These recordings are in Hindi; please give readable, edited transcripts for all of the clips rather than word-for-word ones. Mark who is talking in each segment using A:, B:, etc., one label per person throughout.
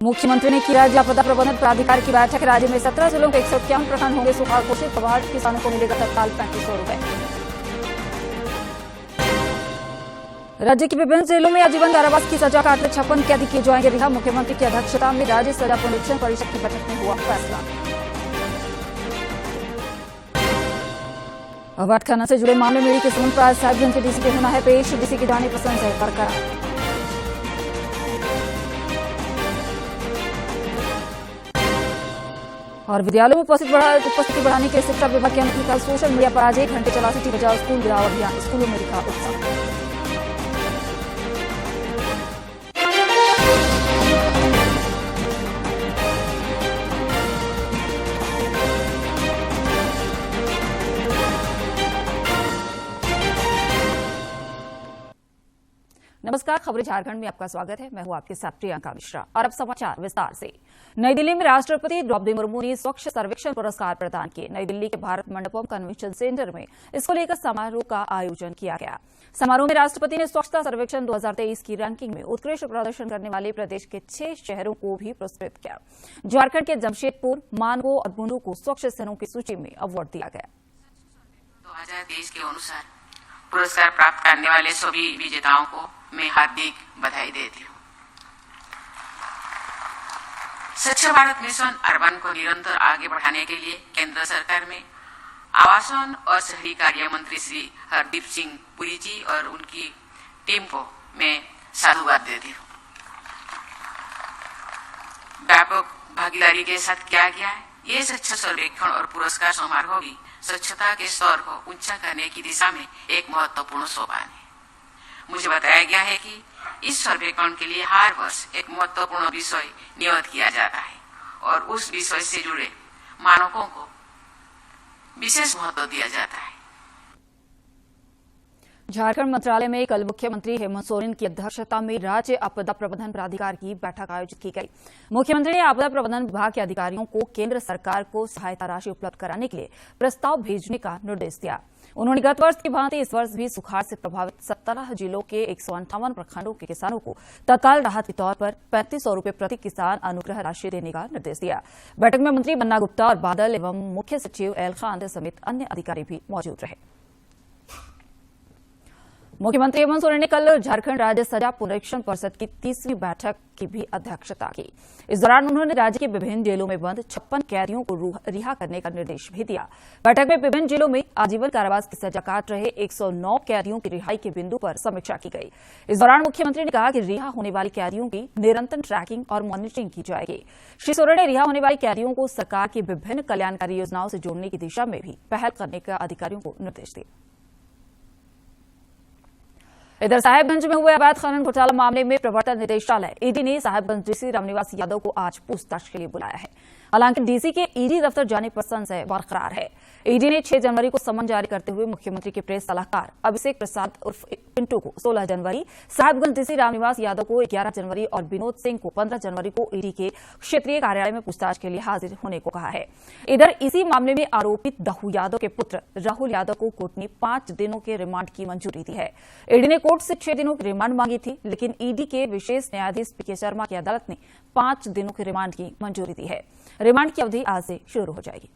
A: मुख्यमंत्री ने की राज्य आपदा प्रबंधन प्राधिकार की बैठक। राज्य में 17 जिलों के 151 प्रखंड होंगे सूखा घोषित। प्रभावित किसानों को मिलेगा तत्काल 3500 रुपए। राज्य के विभिन्न जिलों में आजीवन कारावास की सजा काटते 56 कैदी किए जाएंगे रिहा। मुख्यमंत्री की अध्यक्षता में राज्य सजा पुनरीक्षण परिषद की बैठक में हुआ फैसला। अवैध खनन से जुड़े मामले में के सुमन प्राज साहिबगंज के डीसी को होना है पेश। डीसी की जानी पसंद है बरकरार। और विद्यालयों में उपस्थिति बढ़ाने के लिए शिक्षा विभाग के अनुसार कल सोशल मीडिया पर आज 1 घंटे चला सिटी बचाओ स्कूल गिराओ अभियान। स्कूलों में दिखा उत्साह। नमस्कार, खबरें झारखंड में आपका स्वागत है। मैं हूं आपके साथ प्रियंका मिश्रा और अब समाचार विस्तार से। नई दिल्ली में राष्ट्रपति द्रौपदी मुर्मू ने स्वच्छ सर्वेक्षण पुरस्कार प्रदान किए। नई दिल्ली के भारत मंडपम कन्वेंशन सेंटर में इसको लेकर समारोह का आयोजन किया गया। समारोह में राष्ट्रपति ने स्वच्छता सर्वेक्षण 2023 की रैंकिंग में उत्कृष्ट प्रदर्शन करने वाले प्रदेश के 6 शहरों को भी पुरस्कृत किया। झारखंड के जमशेदपुर, मानगो और बुंडू को स्वच्छ शहरों की सूची में अवार्ड दिया गया।
B: 2023 के अनुसार पुरस्कार प्राप्त करने वाले सभी विजेताओं को मैं हार्दिक बधाई देती हूँ। स्वच्छ भारत मिशन अर्बन को निरंतर आगे बढ़ाने के लिए केंद्र सरकार में आवासन और शहरी कार्य मंत्री श्री हरदीप सिंह पुरी जी और उनकी टीम को मैं साधुवाद देती हूँ। व्यापक भागीदारी के साथ किया गया है ये स्वच्छ सर्वेक्षण और पुरस्कार समारोह भी स्वच्छता के स्तर को ऊंचा करने की दिशा में एक महत्वपूर्ण सोपान है। मुझे बताया गया है कि इस सर्वेक्षण के लिए हर वर्ष एक महत्वपूर्ण विषय नियत किया जाता है और उस विषय से जुड़े मानकों को विशेष महत्व दिया जाता है।
A: झारखंड मंत्रालय में कल मुख्यमंत्री हेमंत सोरेन की अध्यक्षता में राज्य आपदा प्रबंधन प्राधिकार की बैठक आयोजित की गई। मुख्यमंत्री ने आपदा प्रबंधन विभाग के अधिकारियों को केंद्र सरकार को सहायता राशि उपलब्ध कराने के लिए प्रस्ताव भेजने का निर्देश दिया। उन्होंने गत वर्ष की भांति इस वर्ष भी सुखाड़ से प्रभावित 17 जिलों के 158 प्रखंडों के किसानों को तत्काल राहत के तौर पर 3500 रुपए प्रति किसान अनुग्रह राशि देने का निर्देश दिया। बैठक में मंत्री बन्ना गुप्ता और बादल एवं मुख्य सचिव एल खान समेत अन्य अधिकारी भी मौजूद रहे। मुख्यमंत्री हेमंत सोरेन ने कल झारखंड राज्य सजा पुनरीक्षण परिषद की 30वीं बैठक की भी अध्यक्षता की। इस दौरान उन्होंने राज्य के विभिन्न जेलों में बंद 56 कैदियों को रिहा करने का निर्देश भी दिया। बैठक में विभिन्न जेलों में आजीवन कारावास की सजा काट रहे 109 कैदियों की रिहाई के बिंदु पर समीक्षा की गई। इस दौरान मुख्यमंत्री ने कहा कि रिहा होने वाले कैदियों की निरंतर ट्रैकिंग और मॉनिटरिंग की जाएगी। श्री सोरेन ने रिहा होने वाले कैदियों को सरकार की विभिन्न कल्याणकारी योजनाओं से जोड़ने की दिशा में भी पहल करने का अधिकारियों को निर्देश दिया। इधर साहिबगंज में हुए अवैध खनन घोटाला मामले में प्रवर्तन निदेशालय ईडी ने साहिबगंज डीसी रामनिवास यादव को आज पूछताछ के लिए बुलाया है। हालांकि डीसी के ईडी दफ्तर जाने पर संशय बरकरार है। ईडी ने 6 जनवरी को समन जारी करते हुए मुख्यमंत्री के प्रेस सलाहकार अभिषेक प्रसाद उर्फ पिंटू को 16 जनवरी, साहिबगंज डीसी रामनिवास यादव को 11 जनवरी और विनोद सिंह को 15 जनवरी को ईडी के क्षेत्रीय कार्यालय में पूछताछ के लिए हाजिर होने को कहा है। इधर इसी मामले में आरोपित दहू यादव के पुत्र राहुल यादव को कोर्ट ने 5 दिनों के रिमांड की मंजूरी दी है। ईडी ने कोर्ट से 6 दिनों की रिमांड मांगी थी, लेकिन ईडी के विशेष न्यायाधीश पीके शर्मा की अदालत ने 5 दिनों के रिमांड की मंजूरी दी है। रिमांड की अवधि आज से शुरू हो जाएगी।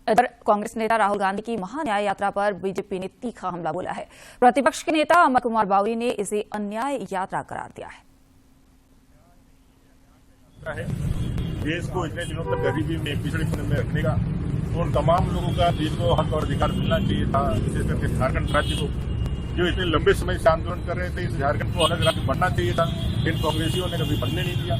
A: इधर कांग्रेस नेता राहुल गांधी की महान्याय यात्रा पर बीजेपी ने तीखा हमला बोला है। प्रतिपक्ष के नेता अमर कुमार बावरी ने इसे अन्याय यात्रा करार दिया है।
C: देश को इतने दिनों तक गरीबी में पिछड़ेपन में रखने का उन तमाम लोगों का देश को हक और अधिकार मिलना चाहिए था। विशेष करके झारखंड राज्य को जो इतने लंबे समय से आंदोलन कर रहे थे, इस झारखंड को अलग राज्य बनना चाहिए था, इन कांग्रेसियों ने कभी बनने नहीं दिया।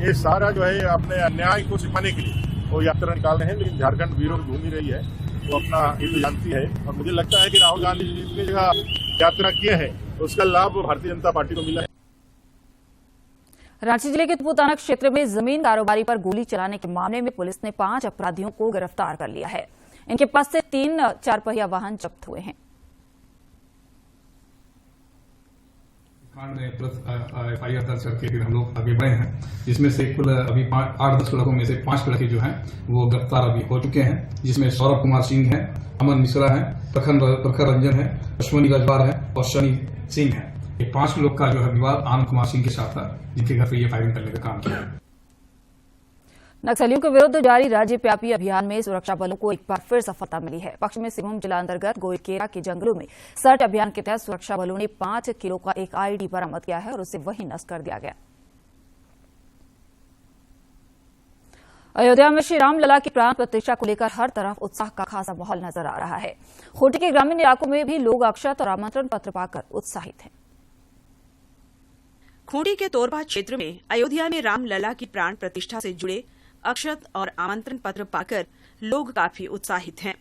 C: ये सारा जो है अपने अन्याय को छिपाने के लिए वो यात्रा निकाल रहे हैं, लेकिन झारखंड वीरों की भूमि रही है, वो अपना हित जानती है। और मुझे लगता है कि राहुल गांधी जी जितनी जगह यात्रा किए हैं उसका लाभ भारतीय जनता पार्टी को मिला है।
A: रांची जिले के तपोताना क्षेत्र में जमीन कारोबारी पर गोली चलाने के मामले में पुलिस ने 5 अपराधियों को गिरफ्तार कर लिया है। इनके पास से 3 4-पहिया वाहन जब्त हुए हैं।
D: FIR दर्ज करके फिर हम लोग आगे बढ़े हैं, जिसमें से कुल अभी 8-10 लड़कों में से 5 लड़के जो हैं वो गिरफ्तार अभी हो चुके हैं, जिसमें सौरभ कुमार सिंह है, अमन मिश्रा है, प्रखर रंजन है, अश्वनी गजवार है और शनि सिंह है। ये 5 लोग का जो है विवाद आनंद कुमार सिंह के साथ था, जिनके घर पे ये फायरिंग करने का काम किया।
A: नक्सलियों के विरुद्ध जारी राज्यव्यापी अभियान में सुरक्षा बलों को एक बार फिर सफलता मिली है। पश्चिमी सिंहभूम जिला अंतर्गत गोइलकेरा के जंगलों में सर्च अभियान के तहत सुरक्षा बलों ने 5 किलो का एक आईडी बरामद किया है और उसे वहीं नष्ट कर दिया गया। अयोध्या में श्री राम लला की प्राण प्रतिष्ठा को लेकर हर तरफ उत्साह का खासा माहौल नजर आ रहा है। खूंटी के ग्रामीण इलाकों में भी लोग अक्षत और आमंत्रण पत्र पाकर उत्साहित हैं।
E: खूंटी के तोरबा क्षेत्र में अयोध्या में राम लला की प्राण प्रतिष्ठा से जुड़े अक्षत और आमंत्रण पत्र पाकर लोग काफी उत्साहित हैं।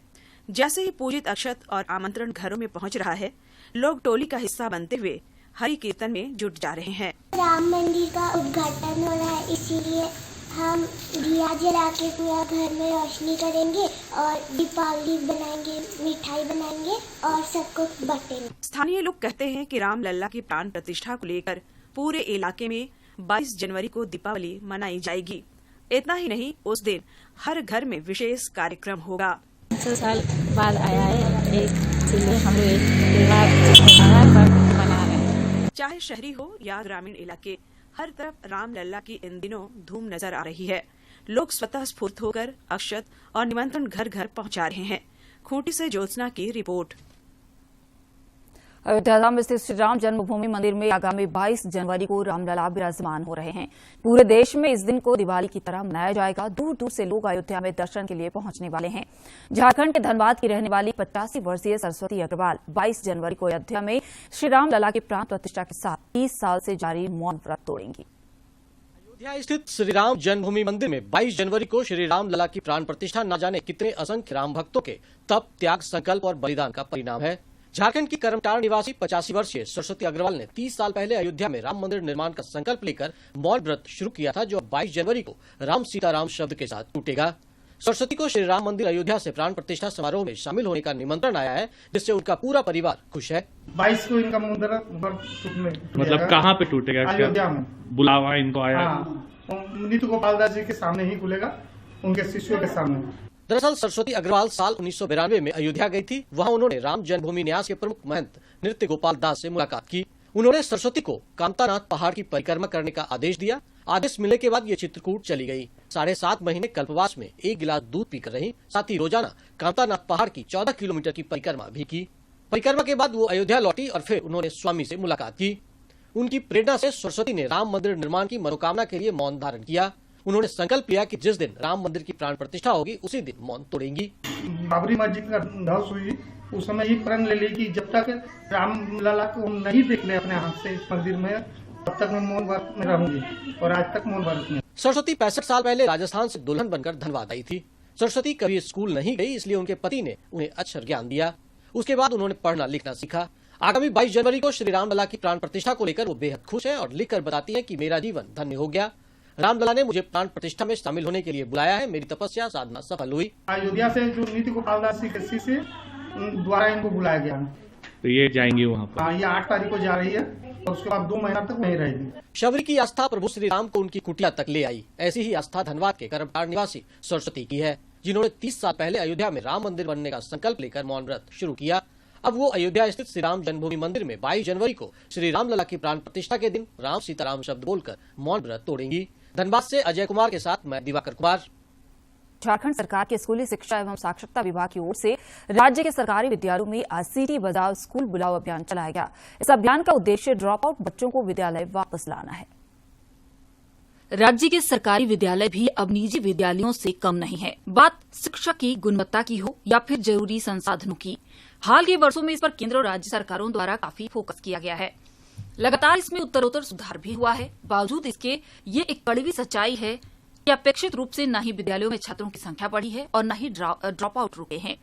E: जैसे ही पूजित अक्षत और आमंत्रण घरों में पहुंच रहा है, लोग टोली का हिस्सा बनते हुए हरि कीर्तन में जुट जा रहे हैं।
F: राम मंदिर का उद्घाटन हो रहा है, इसीलिए हम दिया जला के पूरा घर में रोशनी करेंगे और दीपावली बनाएंगे, मिठाई बनाएंगे और सबको बांटेंगे।
E: स्थानीय लोग कहते हैं कि राम लल्ला की प्राण प्रतिष्ठा को लेकर पूरे इलाके में 22 जनवरी को दीपावली मनाई जाएगी। इतना ही नहीं, उस दिन हर घर में विशेष कार्यक्रम होगा।
G: 100 साल बाद आया है, इसलिए हम लोग एक त्योहार मना रहे हैं।
E: चाहे शहरी हो या ग्रामीण इलाके, हर तरफ राम लल्ला की इन दिनों धूम नजर आ रही है। लोग स्वतः स्फूर्त होकर अक्षत और निमंत्रण घर घर पहुंचा रहे हैं। खूंटी से ज्योत्सना की रिपोर्ट।
A: अयोध्या में स्थित श्री राम जन्मभूमि मंदिर में आगामी 22 जनवरी को रामलला विराजमान हो रहे हैं। पूरे देश में इस दिन को दिवाली की तरह मनाया जाएगा। दूर दूर से लोग अयोध्या में दर्शन के लिए पहुंचने वाले हैं। झारखंड के धनबाद की रहने वाली 85 वर्षीय सरस्वती अग्रवाल 22 जनवरी को अयोध्या में श्री रामलला की प्राण प्रतिष्ठा के साथ 30 साल से जारी मौन व्रत तोड़ेंगी।
H: अयोध्या स्थित श्री राम जन्मभूमि मंदिर में 22 जनवरी को श्री राम लला की प्राण प्रतिष्ठा न जाने कितने असंख्य राम भक्तों के तप, त्याग, संकल्प और बलिदान का परिणाम है। झारखंड की करमटार निवासी 85 वर्षीय सरस्वती अग्रवाल ने 30 साल पहले अयोध्या में राम मंदिर निर्माण का संकल्प लेकर मौन व्रत शुरू किया था, जो 22 जनवरी को राम सीताराम शब्द के साथ टूटेगा। सरस्वती को श्री राम मंदिर अयोध्या से प्राण प्रतिष्ठा समारोह में शामिल होने का निमंत्रण आया है, जिससे उनका पूरा परिवार खुश है।
I: 22 को इनका मंदिर
J: मतलब कहाँ पे टूटेगा?
I: अयोध्या में
J: बुलावा इनको आया?
I: नीतू गोपाल दास जी के सामने ही खुलेगा, उनके शिष्यों के सामने।
H: दरअसल सरस्वती अग्रवाल साल 1992 में अयोध्या गई थी। वहां उन्होंने राम जन्मभूमि न्यास के प्रमुख महंत नृत्य गोपाल दास से मुलाकात की। उन्होंने सरस्वती को कामतानाथ पहाड़ की परिक्रमा करने का आदेश दिया। आदेश मिलने के बाद ये चित्रकूट चली गई। 7.5 महीने कल्पवास में 1 गिलास दूध पीकर रही। साथ ही रोजाना कामतानाथ पहाड़ की 14 किलोमीटर की परिक्रमा भी की। परिक्रमा के बाद वो अयोध्या लौटी और फिर उन्होंने स्वामी से मुलाकात की। उनकी प्रेरणा से सरस्वती ने राम मंदिर निर्माण की मनोकामना के लिए मौन धारण किया। उन्होंने संकल्प लिया कि जिस दिन राम मंदिर की प्राण प्रतिष्ठा होगी, उसी दिन मौन तोड़ेंगी।
I: बाबरी मस्जिद का ध्वंस हुई, उस समय ये प्रण ले ली कि जब तक राम लला को हम नहीं देख ले अपने हाथ से इस मंदिर में, तब तक मैं मौन व्रत में रहूंगी। और आज तक मौन व्रत में।
H: सरस्वती 65 साल पहले राजस्थान से दुल्हन बनकर धनबाद आई थी। सरस्वती कभी स्कूल नहीं गई, इसलिए उनके पति ने उन्हें अक्षर ज्ञान दिया। उसके बाद उन्होंने पढ़ना लिखना सीखा। आगामी 22 जनवरी को श्री राम लला की प्राण प्रतिष्ठा को लेकर वो बेहद खुश है और लिखकर बताती है कि मेरा जीवन धन्य हो गया। रामलला ने मुझे प्राण प्रतिष्ठा में शामिल होने के लिए बुलाया है। मेरी तपस्या साधना सफल हुई।
I: अयोध्या से जो नीति गोपाल दास जी के शिष्य द्वारा इनको बुलाया गया।
J: तो ये जाएंगे वहाँ पर?
I: हाँ, ये 8 तारीख को जा रही है और उसके बाद 2 महीना तक वहीं रहेगी।
H: शबरी की आस्था प्रभु श्री राम को उनकी कुटिया तक ले आई। ऐसी ही आस्था धनबाद के करमटार निवासी सरस्वती की है, जिन्होंने 30 साल पहले अयोध्या में राम मंदिर बनने का संकल्प लेकर मौन व्रत शुरू किया। अब वो अयोध्या स्थित श्री राम जन्मभूमि मंदिर में 22 जनवरी को श्री राम लला की प्राण प्रतिष्ठा के दिन राम सीताराम शब्द बोलकर मौन व्रत तोड़ेंगी। धनबाद से अजय कुमार के साथ मैं दिवाकर कुमार।
A: झारखंड सरकार के स्कूली शिक्षा एवं साक्षरता विभाग की ओर से राज्य के सरकारी विद्यालयों में आज सीटी बजाओ स्कूल बुलाओ अभियान चलाया गया। इस अभियान का उद्देश्य ड्रॉप आउट बच्चों को विद्यालय वापस लाना है। राज्य के सरकारी विद्यालय भी अब निजी विद्यालयों से कम नहीं है। बात शिक्षा की गुणवत्ता की हो या फिर जरूरी संसाधनों की, हाल के वर्षों में इस पर केंद्र और राज्य सरकारों द्वारा काफी फोकस किया गया है। लगातार इसमें उत्तरोत्तर सुधार भी हुआ है। बावजूद इसके ये एक कड़वी सच्चाई है कि अपेक्षित रूप से न ही विद्यालयों में छात्रों की संख्या बढ़ी है और न ही ड्रॉप आउट रुके हैं।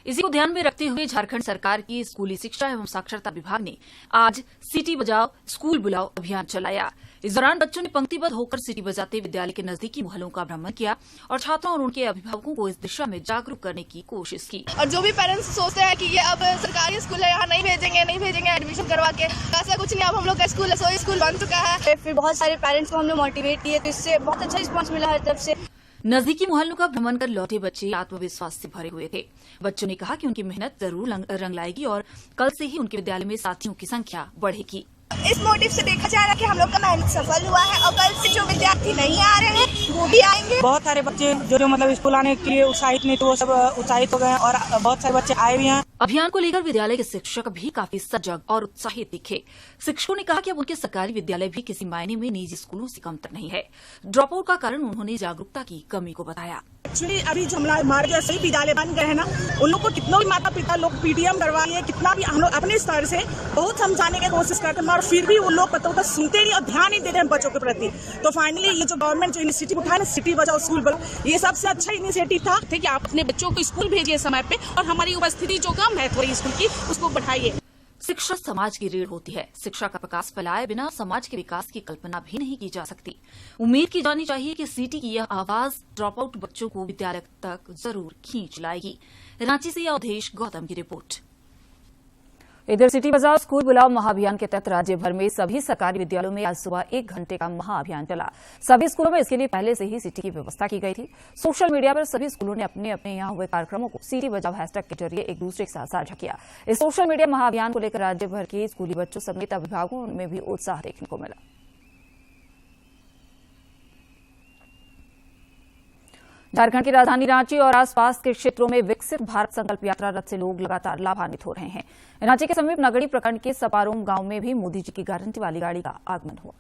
A: इसी को ध्यान में रखते हुए झारखंड सरकार की स्कूली शिक्षा एवं साक्षरता विभाग ने आज सिटी बजाओ स्कूल बुलाओ अभियान चलाया। इस दौरान बच्चों ने पंक्तिबद्ध होकर सिटी बजाते विद्यालय के नजदीकी मोहल्लों का भ्रमण किया और छात्रों और उनके अभिभावकों को इस दिशा में जागरूक करने की कोशिश की।
K: और जो भी पेरेंट्स सोचते हैं कि ये अब सरकारी स्कूल है, यहाँ नहीं भेजेंगे एडमिशन करवा के, ऐसा कुछ नहीं। अब हम लोग का स्कूल है, सो स्कूल बन चुका है। फिर बहुत सारे पेरेंट्स को हम लोग मोटिवेट किए, तो इससे बहुत अच्छा रिस्पॉन्स मिला हर तरफ से।
A: नजदीकी मोहल्लों का भ्रमण कर लौटे बच्चे आत्मविश्वास से भरे हुए थे। बच्चों ने कहा कि उनकी मेहनत जरूर रंग लाएगी और कल से ही उनके विद्यालय में साथियों की संख्या बढ़ेगी।
K: इस मोटिव से देखा जा रहा है कि हम लोग का मेहनत सफल हुआ है और कल से जो विद्यार्थी नहीं आ रहे हैं वो भी आएंगे।
L: बहुत सारे बच्चे जो मतलब स्कूल आने के लिए उत्साहित नहीं थे वो सब उत्साहित हो गए और बहुत सारे बच्चे आए भी हैं।
A: अभियान को लेकर विद्यालय के शिक्षक भी काफी सजग और उत्साहित दिखे। शिक्षकों ने कहा कि अब उनके सरकारी विद्यालय भी किसी मायने में निजी स्कूलों से कमतर नहीं है। ड्रॉप आउट का कारण उन्होंने जागरूकता की कमी को बताया।
L: एक्चुअली अभी जो हमारे जैसे ही विद्यालय बन गए हैं ना, उन लोग को कितना भी माता पिता लोग पीटीएम करवाइए, कितना भी हम लोग अपने स्तर से बहुत समझाने की कोशिश करते हैं, मगर फिर भी वो लोग पता होता सुनते नहीं और ध्यान नहीं देते हैं बच्चों के प्रति। तो फाइनली ये जो गवर्नमेंट जो इनिशिएटिव उठाया ना, सिटी बचाओ स्कूल बचाओ, ये सबसे अच्छा इनिशिएटिव था
M: कि आप अपने बच्चों को स्कूल भेजिए समय पे और हमारी उपस्थिति जो कम है थोड़ी स्कूल की उसको बढ़ाइए।
A: शिक्षा समाज की रीढ़ होती है। शिक्षा का प्रकाश फैलाए बिना समाज के विकास की कल्पना भी नहीं की जा सकती। उम्मीद की जानी चाहिए कि सिटी की यह आवाज ड्रॉप आउट बच्चों को विद्यालय तक जरूर खींच लाएगी। रांची से अवधेश गौतम की रिपोर्ट। इधर सिटी बचाओ स्कूल बुलाओ महाअभियान के तहत राज्य भर में सभी सरकारी विद्यालयों में आज सुबह 1 घंटे का महाअभियान चला। सभी स्कूलों में इसके लिए पहले से ही सिटी की व्यवस्था की गई थी। सोशल मीडिया पर सभी स्कूलों ने अपने अपने यहाँ हुए कार्यक्रमों को सिटी बचाओ हैशटैग के जरिए एक दूसरे के साथ साझा किया। इस सोशल मीडिया महाअभियान को लेकर राज्य भर के स्कूली बच्चों समेत अभिभावकों में भी उत्साह देखने को मिला। झारखंड की राजधानी रांची और आसपास के क्षेत्रों में विकसित भारत संकल्प यात्रा रथ से लोग लगातार लाभान्वित हो रहे हैं। रांची के समीप नगड़ी प्रखंड के सपारोम गांव में भी मोदी जी की गारंटी वाली गाड़ी का आगमन हुआ।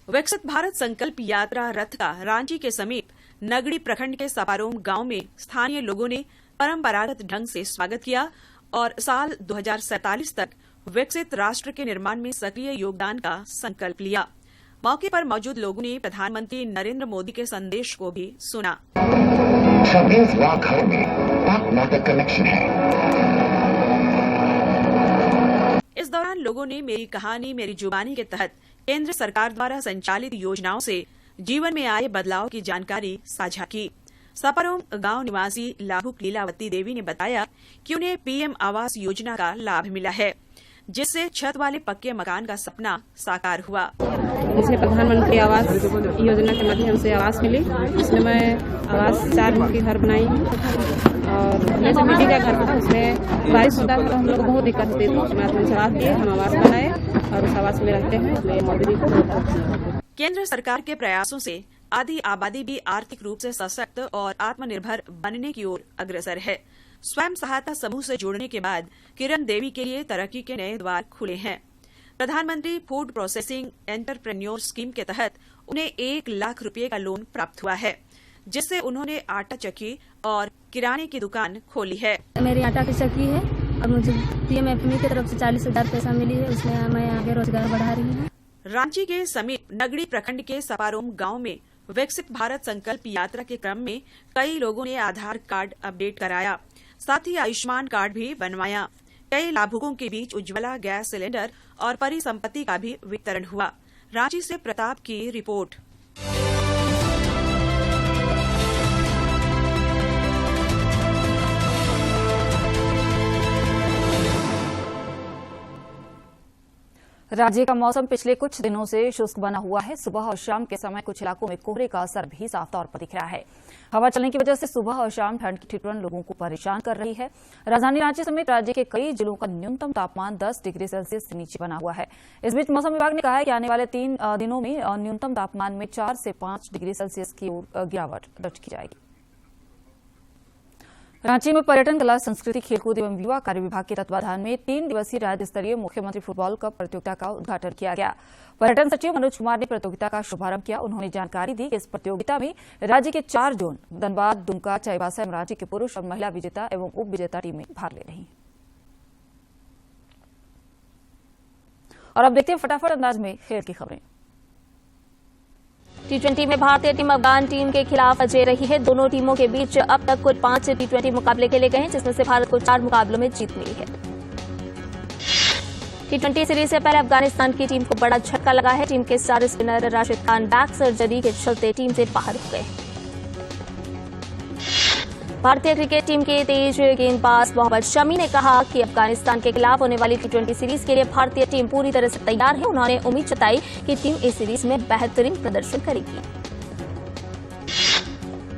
E: विकसित भारत संकल्प यात्रा रथ का रांची के समीप नगड़ी प्रखंड के सपारोम गांव में स्थानीय लोगों ने परंपरागत ढंग से स्वागत किया और साल 2047 तक विकसित राष्ट्र के निर्माण में सक्रिय योगदान का संकल्प लिया। मौके पर मौजूद लोगों ने प्रधानमंत्री नरेंद्र मोदी के संदेश को भी सुना।
N: सभी घरों में पाक माता कनेक्शन है।
E: इस दौरान लोगों ने मेरी कहानी मेरी जुबानी के तहत केंद्र सरकार द्वारा संचालित योजनाओं से जीवन में आए बदलाव की जानकारी साझा की। सपारोम गांव निवासी लाभुक लीलावती देवी ने बताया कि उन्हें पीएम आवास योजना का लाभ मिला है, जिससे छत वाले पक्के मकान का सपना साकार हुआ।
G: मुझे प्रधानमंत्री आवास योजना के माध्यम से आवास मिली। इसमें मैं आवास 4 रूम की घर बनाई और जैसे मिट्टी का घर था उसमें बारिश होता था तो हम लोग को बहुत दिक्कत होती थी। मैं अपने जवाब दिए, हम आवास बनाए और उस आवास में रहते हैं। इसलिए मोदी को
E: केंद्र सरकार के प्रयासों से आधी आबादी भी आर्थिक रूप से सशक्त और आत्मनिर्भर बनने की ओर अग्रसर है। स्वयं सहायता समूह से जुड़ने के बाद किरण देवी के लिए तरक्की के नए द्वार खुले हैं। प्रधानमंत्री फूड प्रोसेसिंग एंटरप्रेन्योर स्कीम के तहत उन्हें 1 लाख रुपए का लोन प्राप्त हुआ है, जिससे उन्होंने आटा चक्की और किराने की दुकान खोली है।
O: मेरी आटा की चक्की है और मुझे पीएमएफएमई की तरफ से 40,000 पैसा मिली है, उसमें मैं आगे रोजगार बढ़ा रही हूँ।
E: रांची के समीप नगड़ी प्रखंड के सपारोम गांव में विकसित भारत संकल्प यात्रा के क्रम में कई लोगों ने आधार कार्ड अपडेट कराया, साथ ही आयुष्मान कार्ड भी बनवाया। कई लाभुकों के बीच उज्ज्वला गैस सिलेंडर और परिसंपत्ति का भी वितरण हुआ। रांची से प्रताप की रिपोर्ट।
A: राज्य का मौसम पिछले कुछ दिनों से शुष्क बना हुआ है। सुबह और शाम के समय कुछ इलाकों में कोहरे का असर भी साफ तौर पर दिख रहा है। हवा चलने की वजह से सुबह और शाम ठंड की ठिठुरन लोगों को परेशान कर रही है। राजधानी रांची समेत राज्य के कई जिलों का न्यूनतम तापमान 10 डिग्री सेल्सियस से नीचे बना हुआ है। इस बीच मौसम विभाग ने कहा है कि आने वाले 3 दिनों में न्यूनतम तापमान में 4 से 5 डिग्री सेल्सियस की गिरावट दर्ज की जाएगी। रांची में पर्यटन, कला, संस्कृति, खेलकूद एवं युवा कार्य विभाग के तत्वाधान में 3 दिवसीय राज्य स्तरीय मुख्यमंत्री फुटबॉल कप प्रतियोगिता का उद्घाटन किया गया। पर्यटन सचिव मनोज कुमार ने प्रतियोगिता का शुभारंभ किया। उन्होंने जानकारी दी कि इस प्रतियोगिता में राज्य के 4 जोन धनबाद, दुमका, चाईबासा एवं रांची के पुरुष और महिला विजेता एवं उप विजेता टीमें भाग ले रही हैं। और अब देखते हैं फटाफट अंदाज में खेल की खबरें।
P: T20 में भारतीय टीम अफगान टीम के खिलाफ अजय रही है। दोनों टीमों के बीच अब तक कुल 5 T20 मुकाबले खेले गए हैं, जिसमें से भारत को 4 मुकाबलों में जीत मिली है। T20 सीरीज से पहले अफगानिस्तान की टीम को बड़ा झटका लगा है। टीम के star spinner Rashid Khan back surgery के चलते टीम से बाहर हो गए। भारतीय क्रिकेट टीम के तेज गेंदबाज मोहम्मद शमी ने कहा कि अफगानिस्तान के खिलाफ होने वाली T20 सीरीज के लिए भारतीय टीम पूरी तरह से तैयार है। उन्होंने उम्मीद जताई कि टीम इस सीरीज में बेहतरीन प्रदर्शन करेगी।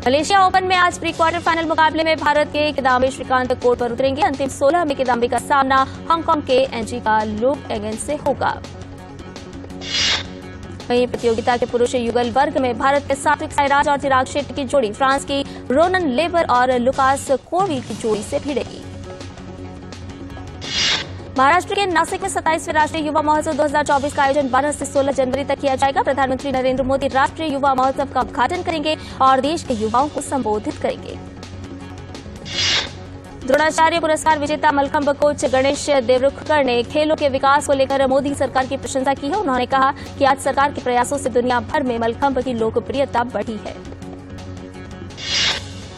P: मलेशिया ओपन में आज प्री क्वार्टर फाइनल मुकाबले में भारत के किदाम्बी श्रीकांत कोर्ट पर उतरेंगे। अंतिम 16 में किदाम्बी का सामना हांगकांग के एंजिका लुक एंगन से होगा। वहीं प्रतियोगिता के पुरुष युगल वर्ग में भारत के सात्विक साईराज और चिराग शेट्टी की जोड़ी फ्रांस की रोनन लेबर और लुकास कोवी की जोड़ी से भिड़ेगी। महाराष्ट्र के नासिक में 27वें राष्ट्रीय युवा महोत्सव 2024 का आयोजन 12 से 16 जनवरी तक किया जाएगा। प्रधानमंत्री नरेंद्र मोदी राष्ट्रीय युवा महोत्सव का उद्घाटन करेंगे और देश के युवाओं को संबोधित करेंगे। द्रोणाचार्य पुरस्कार विजेता मलखंभ कोच गणेश देवरुखकर ने खेलों के विकास को लेकर मोदी सरकार की प्रशंसा की है। उन्होंने कहा कि आज सरकार के प्रयासों से दुनिया भर में मलखंभ की लोकप्रियता बढ़ी है।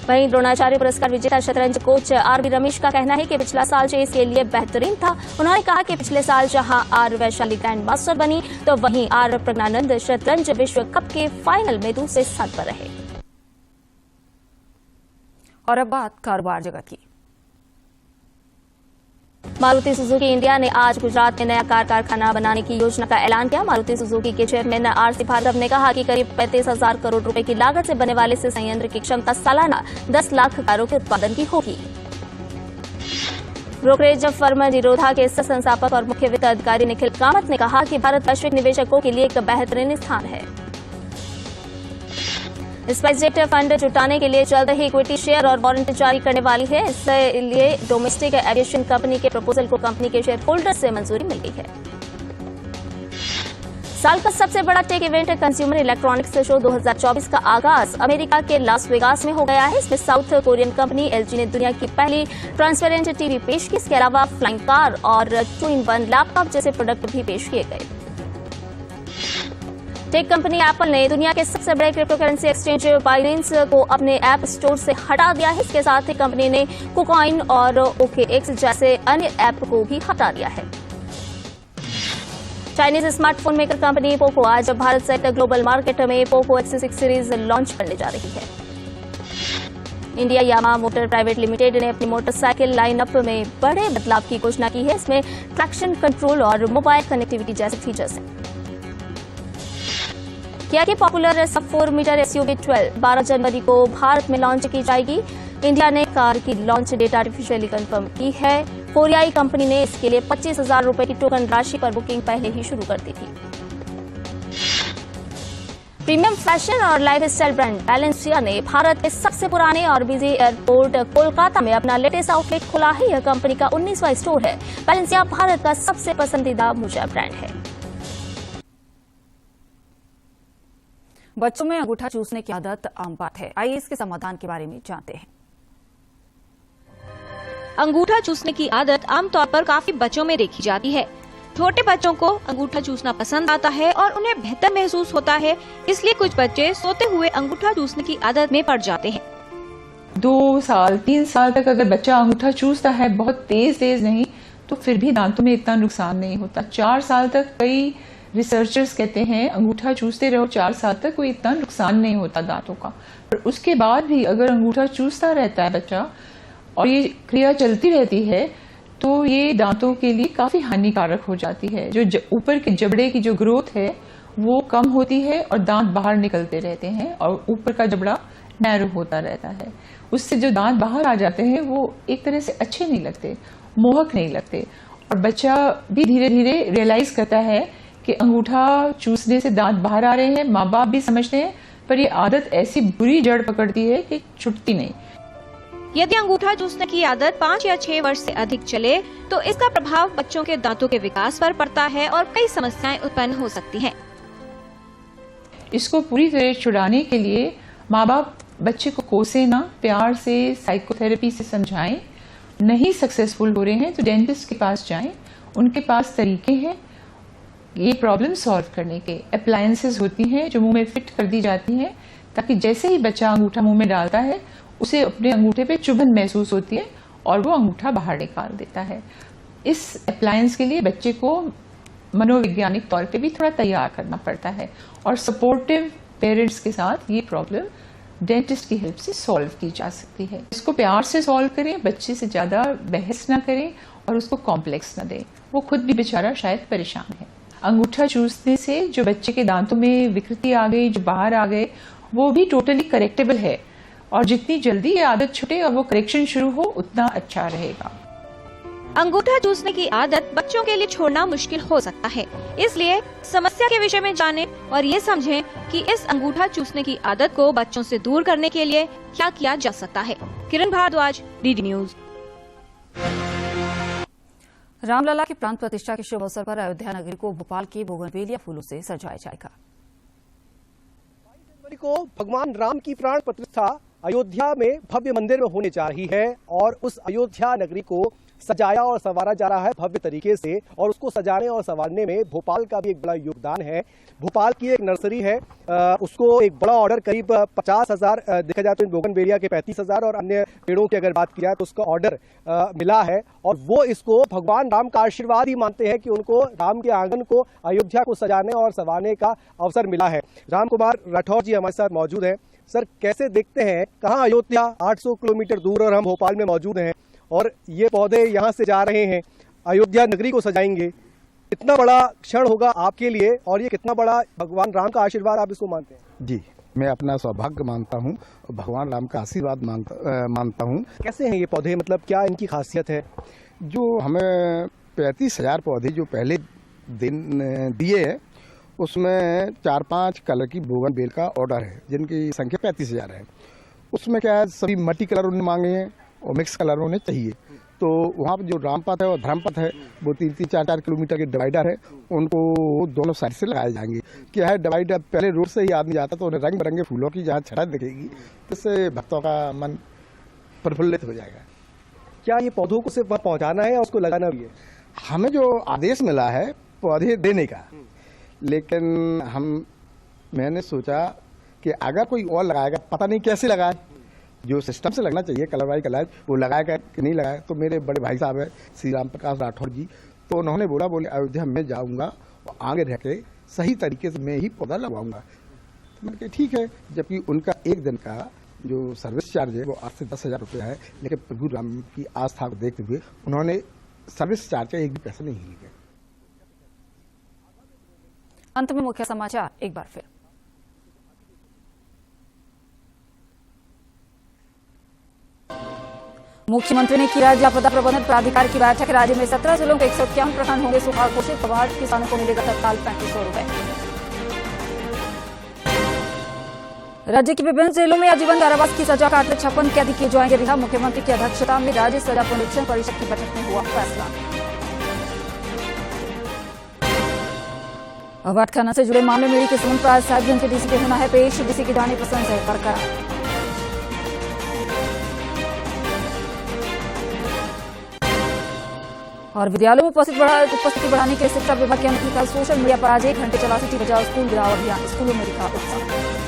P: वहीं द्रोणाचार्य पुरस्कार विजेता शतरंज कोच आर.वी. रमेश का कहना है कि पिछला साल चेस के लिए बेहतरीन था। उन्होंने कहा कि पिछले साल जहां आर वैशाली ग्रैंड मास्टर बनी तो वहीं आर प्रज्ञानंद शतरंज विश्व कप के फाइनल में दूसरे स्थान पर रहे।
A: और अब बात कारोबार जगत की।
P: मारुति सुजुकी इंडिया ने आज गुजरात में नया कार कारखाना बनाने की योजना का ऐलान किया। मारुति सुजुकी के चेयरमैन आर.सी. भार्गव ने कहा कि करीब 35,000 करोड़ रुपए की लागत से बनने वाले इस संयंत्र की क्षमता सालाना 10 लाख कारों के उत्पादन की होगी। ब्रोकरेज फर्म निरोधा के संस्थापक और मुख्य वित्त अधिकारी निखिल कामत ने कहा कि भारत वैश्विक निवेशकों के लिए एक बेहतरीन स्थान है। स्पाइसजेट फंड जुटाने के लिए जल्द ही इक्विटी शेयर और वारंट जारी करने वाली है। इसके लिए डोमेस्टिक एविएशन कंपनी के प्रपोजल को कंपनी के शेयर होल्डर से मंजूरी मिल गई है। साल का सबसे बड़ा tech event consumer electronics show 2024 का आगाज अमेरिका के लास वेगास में हो गया है। इसमें साउथ कोरियन कंपनी एलजी ने दुनिया की पहली ट्रांसपेरेंट टीवी पेश की। इसके अलावा फ्लाइंग कार और 2-in-1 लैपटॉप जैसे प्रोडक्ट भी पेश किए गए। टेक कंपनी एप्पल ने दुनिया के सबसे बड़े क्रिप्टो करेंसी एक्सचेंज बाइनेंस को अपने ऐप स्टोर से हटा दिया है। इसके साथ ही कंपनी ने कुकॉइन और OKX जैसे अन्य ऐप को भी हटा दिया है। Chinese smartphone maker company Poco आज भारत सहित ग्लोबल मार्केट में पोको X6 सीरीज लॉन्च करने जा रही है। India Yamaha motor private limited ने अपनी मोटरसाइकिल लाइनअप में बड़े बदलाव की घोषणा की है। इसमें ट्रैक्शन कंट्रोल और मोबाइल कनेक्टिविटी जैसे फीचर्स हैं। किया की पॉपुलर सब 4 मीटर SUV 12 जनवरी को भारत में लॉन्च की जाएगी। इंडिया ने कार की लॉन्च डेट आर्टिफिशियली कंफर्म की है। कोरियाई कंपनी ने इसके लिए 25,000 रुपए की टोकन राशि पर बुकिंग पहले ही शुरू कर दी थी। प्रीमियम फैशन और लाइफस्टाइल ब्रांड बैलेंसिया ने भारत के सबसे पुराने और बिजी एयरपोर्ट कोलकाता में अपना लेटेस्ट आउटलेट खोला है। यह कंपनी का 19वां स्टोर है। बैलेंसिया भारत का सबसे पसंदीदा मोजा ब्रांड है।
A: बच्चों में अंगूठा चूसने की आदत आम बात है। आइए इसके समाधान के बारे में जानते हैं।
Q: अंगूठा चूसने की आदत आमतौर पर काफी बच्चों में देखी जाती है। छोटे बच्चों को अंगूठा चूसना पसंद आता है और उन्हें बेहतर महसूस होता है, इसलिए कुछ बच्चे सोते हुए अंगूठा चूसने की आदत में पड़ जाते हैं।
R: 2 साल 3 साल तक अगर बच्चा अंगूठा चूसता है, बहुत तेज नहीं, तो फिर भी दांतों में इतना नुकसान नहीं होता। 4 साल तक कई रिसर्चर्स कहते हैं अंगूठा चूसते रहो 4 साल तक, कोई इतना नुकसान नहीं होता दांतों का। पर उसके बाद भी अगर अंगूठा चूसता रहता है बच्चा और ये क्रिया चलती रहती है तो ये दांतों के लिए काफी हानिकारक हो जाती है। जो ऊपर के जबड़े की जो ग्रोथ है वो कम होती है और दांत बाहर निकलते रहते हैं और ऊपर का जबड़ा नैरो होता रहता है। उससे जो दांत बाहर आ जाते हैं वो एक तरह से अच्छे नहीं लगते, मोहक नहीं लगते और बच्चा भी धीरे धीरे रियलाइज करता है कि अंगूठा चूसने से दांत बाहर आ रहे हैं। माँ बाप भी समझते हैं, पर ये आदत ऐसी बुरी जड़ पकड़ती है कि छूटती नहीं।
Q: यदि अंगूठा चूसने की आदत 5 या 6 वर्ष से अधिक चले तो इसका प्रभाव बच्चों के दांतों के विकास पर पड़ता है और कई समस्याएं उत्पन्न हो सकती हैं।
R: इसको पूरी तरह छुड़ाने के लिए माँ बाप बच्चे को कोसे ना, प्यार से साइकोथेरेपी से समझाएं। नहीं सक्सेसफुल हो रहे हैं तो डेंटिस्ट के पास जाएं, उनके पास तरीके हैं ये प्रॉब्लम सॉल्व करने के। अप्लायंसेस होती हैं जो मुंह में फिट कर दी जाती हैं ताकि जैसे ही बच्चा अंगूठा मुंह में डालता है उसे अपने अंगूठे पे चुभन महसूस होती है और वो अंगूठा बाहर निकाल देता है। इस अप्लायंस के लिए बच्चे को मनोवैज्ञानिक तौर पे भी थोड़ा तैयार करना पड़ता है और सपोर्टिव पेरेंट्स के साथ ये प्रॉब्लम डेंटिस्ट की हेल्प से सॉल्व की जा सकती है। इसको प्यार से सॉल्व करें, बच्चे से ज्यादा बहस ना करें और उसको कॉम्प्लेक्स ना दें। वो खुद भी बेचारा शायद परेशान है। अंगूठा चूसने से जो बच्चे के दांतों में विकृति आ गई, जो बाहर आ गए, वो भी टोटली करेक्टेबल है। और जितनी जल्दी ये आदत छूटे और वो करेक्शन शुरू हो उतना अच्छा रहेगा।
Q: अंगूठा चूसने की आदत बच्चों के लिए छोड़ना मुश्किल हो सकता है, इसलिए समस्या के विषय में जानें और ये समझें कि इस अंगूठा चूसने की आदत को बच्चों से दूर करने के लिए क्या किया जा सकता है। किरण भारद्वाज, डीडी न्यूज।
A: रामलला की प्राण प्रतिष्ठा के शुभ अवसर पर अयोध्या नगरी को भोपाल के बोगनवेलिया फूलों से सजाया जाएगा।
S: जनवरी को भगवान राम की प्राण प्रतिष्ठा अयोध्या में भव्य मंदिर में होने जा रही है और उस अयोध्या नगरी को सजाया और संवारा जा रहा है भव्य तरीके से, और उसको सजाने और संवारने में भोपाल का भी एक बड़ा योगदान है। भोपाल की एक नर्सरी है, उसको एक बड़ा ऑर्डर करीब 50,000 देखा जाए तो बोगनवेलिया के 35,000 और अन्य पेड़ों की अगर बात किया तो उसका ऑर्डर मिला है, और वो इसको भगवान राम का आशीर्वाद ही मानते हैं कि उनको राम के आंगन को अयोध्या को सजाने और संवारने का अवसर मिला है। राम कुमार राठौर जी हमारे साथ मौजूद हैं। सर, कैसे देखते हैं, कहाँ अयोध्या 800 किलोमीटर दूर और हम भोपाल में मौजूद हैं और ये पौधे यहाँ से जा रहे हैं, अयोध्या नगरी को सजाएंगे, कितना बड़ा क्षण होगा आपके लिए और ये कितना बड़ा भगवान राम का आशीर्वाद आप इसको मानते हैं?
T: जी, मैं अपना सौभाग्य मानता हूँ और भगवान राम का आशीर्वाद मानता हूँ।
S: कैसे हैं ये पौधे, मतलब क्या इनकी खासियत है?
T: जो हमें 35,000 पौधे जो पहले दिन दिए हैं उसमें 4-5 कलर की बोगनवेल का ऑर्डर है जिनकी संख्या 35,000 है। उसमें क्या है, सभी मल्टी कलर उन्होंने मांगे हैं और मिक्स कलर उन्हें चाहिए। तो वहाँ पर जो रामपथ है और धर्मपथ है वो 3-4 किलोमीटर के डिवाइडर है, उनको दोनों साइड से लगाए जाएंगे। क्या है, डिवाइडर पहले रोड से ही आदमी जाता तो उन्हें रंग बिरंगे फूलों की जहाँ छटा दिखेगी तो इससे भक्तों का मन प्रफुल्लित हो जाएगा।
S: क्या ये पौधों को सिर्फ पहुँचाना है या उसको लगाना भी है?
T: हमें जो आदेश मिला है पौधे देने का, लेकिन मैंने सोचा कि अगर कोई और लगाएगा, पता नहीं कैसे लगाए, जो सिस्टम से लगना चाहिए कलर बाई कलर वो लगाएगा कि नहीं लगाएगा। तो मेरे बड़े भाई साहब है श्री राम प्रकाश राठौर जी, तो उन्होंने बोले अयोध्या में जाऊंगा और आगे रह के सही तरीके से मैं ही पौधा लगवाऊंगा। तो मैंने कहा ठीक है, जबकि उनका एक दिन का जो सर्विस चार्ज है वो 8 से 10,000 रुपया है, लेकिन प्रभु राम की आस्था को देखते हुए उन्होंने सर्विस चार्ज का एक भी पैसा नहीं लिया।
A: अंत में मुख्य समाचार एक बार फिर। मुख्यमंत्री ने किया जिला आपदा प्रबंधन प्राधिकार की बैठक। राज्य में 17 जिलों के 151 प्रखंड होंगे सुखाड़ घोषित। प्रभावित किसानों को मिलेगा तत्काल 3500 रुपए। राज्य के विभिन्न जेलों में आजीवन कारावास की सजा काटते 56 कैदी किए जाएंगे रिहा। मुख्यमंत्री की अध्यक्षता में राज्य सजा पुनरीक्षण परिषद की बैठक में हुआ फैसला। अवैध खनन से जुड़े मामले में के समन पर साहिबगंज के डीसी को होना है पेश। डीसी की जानी पसंद है बरकरार। और विद्यालयों में उपस्थिति बढ़ाने के लिए शिक्षा विभाग की अनुमति। कल सोशल मीडिया पर आज 1 घंटे चला सिटी बचाओ स्कूल गिराओ अभियान। स्कूलों में दिखा उत्साह।